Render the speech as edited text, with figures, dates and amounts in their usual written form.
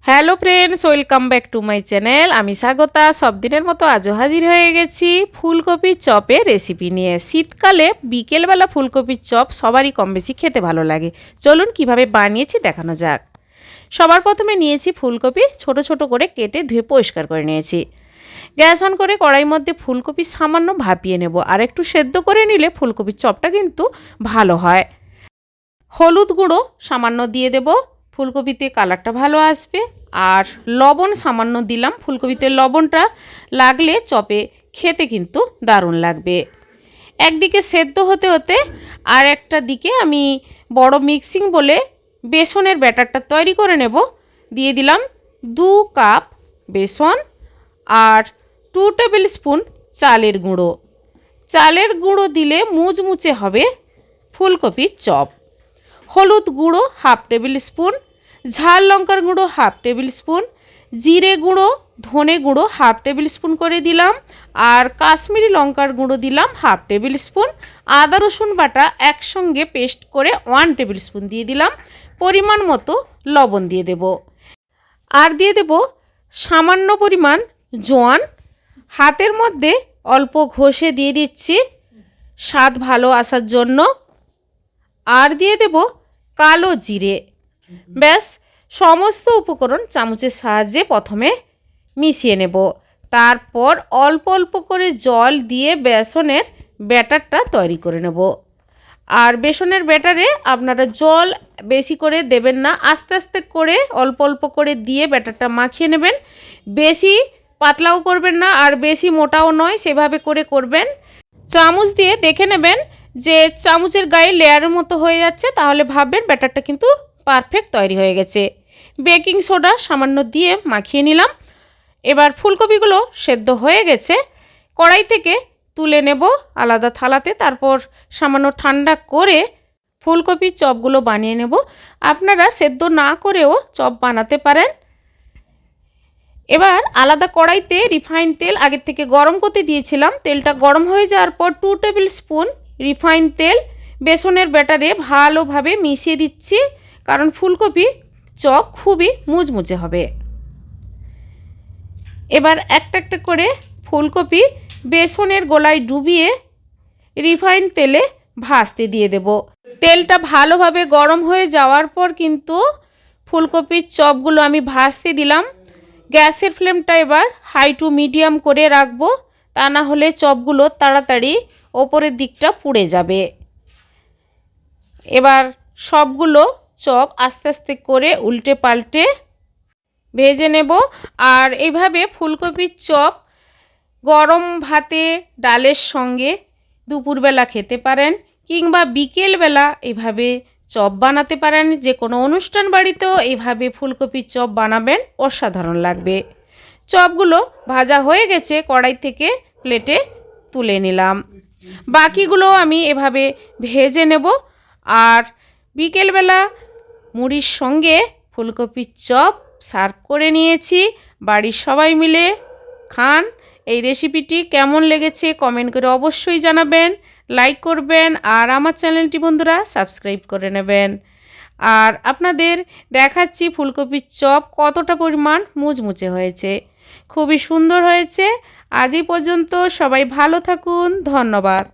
Hello friends, welcome back to my channel. আমি স্বাগতা। সব দিনের মতো আজও হাজির হয়ে গেছি ফুলকপির চপের রেসিপি নিয়ে। শীতকালে বিকেলবেলা ফুলকপির চপ সবারই কম বেশি খেতে ভালো লাগে। চলুন কিভাবে বানিয়েছি দেখানো যাক। সবার প্রথমে নিয়েছি ফুলকপি, ছোট ছোট করে কেটে ধুয়ে পরিষ্কার করে নিয়েছি। গ্যাস অন করে কড়াইয়ের মধ্যে ফুলকপি সামান্য ভাপিয়ে নেব, আর একটু সেদ্ধ করে নিলে ফুলকপির চপটা কিন্তু ভালো হয়। হলুদ গুঁড়ো সামান্য দিয়ে দেব, ফুলকপিতে কালারটা ভালো আসবে। আর লবণ সামান্য দিলাম, ফুলকপিতে লবণটা লাগলে চপে খেতে কিন্তু দারুণ লাগবে। একদিকে সেদ্ধ হতে হতে আর একটা দিকে আমি বড় মিক্সিং বলে বেসনের ব্যাটারটা তৈরি করে নেব। দিয়ে দিলাম 2 কাপ বেসন আর 2 টেবিল স্পুন চালের গুঁড়ো। চালের গুঁড়ো দিলে মুচমুচে হবে ফুলকপির চপ। হলুদ গুঁড়ো হাফ টেবিল স্পুন, ঝাল লঙ্কার গুঁড়ো হাফ টেবিল স্পুন, জিরে গুঁড়ো ধনে গুঁড়ো হাফ টেবিল স্পুন করে দিলাম, আর কাশ্মীরি লঙ্কার গুঁড়ো দিলাম হাফ টেবিল স্পুন। আদা রসুন বাটা একসঙ্গে পেস্ট করে 1 টেবিল স্পুন দিয়ে দিলাম। পরিমাণ মতো লবণ দিয়ে দেব, আর দিয়ে দেব সামান্য পরিমাণ জোয়ান। হাতের মধ্যে অল্প ঘষে দিয়ে দিচ্ছি স্বাদ ভালো আসার জন্য। আর দিয়ে দেব কালো জিরে। ব্যাস, সমস্ত উপকরণ চামচের সাহায্যে প্রথমে মিশিয়ে নেব। তারপর অল্প অল্প করে জল দিয়ে বেসনের ব্যাটারটা তৈরি করে নেব। আর বেসনের ব্যাটারে আপনারা জল বেশি করে দেবেন না, আস্তে আস্তে করে অল্প অল্প করে দিয়ে ব্যাটারটা মাখিয়ে নেবেন। বেশি পাতলাও করবেন না আর বেশি মোটাও নয়, সেভাবে করে করবেন। চামচ দিয়ে দেখে নেবেন যে চামচের গায়ে লেয়ারের মতো হয়ে যাচ্ছে, তাহলে ভাববেন ব্যাটারটা কিন্তু পারফেক্ট তৈরি হয়ে গেছে। বেকিং সোডা সামান্য দিয়ে মাখিয়ে নিলাম। এবার ফুলকপিগুলো সেদ্ধ হয়ে গেছে, কড়াই থেকে তুলে নেব আলাদা থালাতে। তারপর সামান্য ঠান্ডা করে ফুলকপির চপগুলো বানিয়ে নেব। আপনারা সেদ্ধ না করেও চপ বানাতে পারেন। এবার আলাদা কড়াইতে রিফাইন তেল আগের থেকে গরম করতে দিয়েছিলাম। তেলটা গরম হয়ে যাওয়ার পর 2 টেবিল স্পুন রিফাইন তেল বেসনের ব্যাটারে ভালোভাবে মিশিয়ে দিচ্ছি, কারণ ফুলকপি চপ খুবই মুচমুচে হবে। এবার একটা একটা করে ফুলকপি বেসনের গোলায় ডুবিয়ে রিফাইন তেলে ভাজতে দিয়ে দেব। তেলটা ভালোভাবে গরম হয়ে যাওয়ার পর কিন্তু ফুলকপির চপগুলো আমি ভাজতে দিলাম। গ্যাসের ফ্লেমটা এবার হাই টু মিডিয়াম করে রাখবো, তা না হলে চপগুলো তাড়াতাড়ি ওপরের দিকটা পুড়ে যাবে। এবার সবগুলো চপ আস্তে আস্তে করে উল্টে পাল্টে ভেজে নেব। আর এইভাবে ফুলকপির চপ গরম ভাতে ডালের সঙ্গে দুপুরবেলা খেতে পারেন, কিংবা বিকেলবেলা এইভাবে চপ বানাতে পারেন। যে কোনো অনুষ্ঠান বাড়িতেও এইভাবে ফুলকপির চপ বানাবেন, অসাধারণ লাগবে। চপগুলো ভাজা হয়ে গেছে, কড়াই থেকে প্লেটে তুলে নিলাম। বাকিগুলো আমি এভাবে ভেজে নেব। আর বিকেলবেলা মুড়ির সঙ্গে ফুলকপির চপ সার্ভ করে নিয়েছি। বাড়ির সবাই মিলে খান। এই রেসিপিটি কেমন লেগেছে কমেন্ট করে অবশ্যই জানাবেন, লাইক করবেন, আর আমার চ্যানেলটি বন্ধুরা সাবস্ক্রাইব করে নেবেন। আর আপনাদের দেখাচ্ছি ফুলকপির চপ কতটা পরিমাণ মুচমুচে হয়েছে, খুবই সুন্দর হয়েছে। আজ এই পর্যন্ত, সবাই ভালো থাকুন, ধন্যবাদ।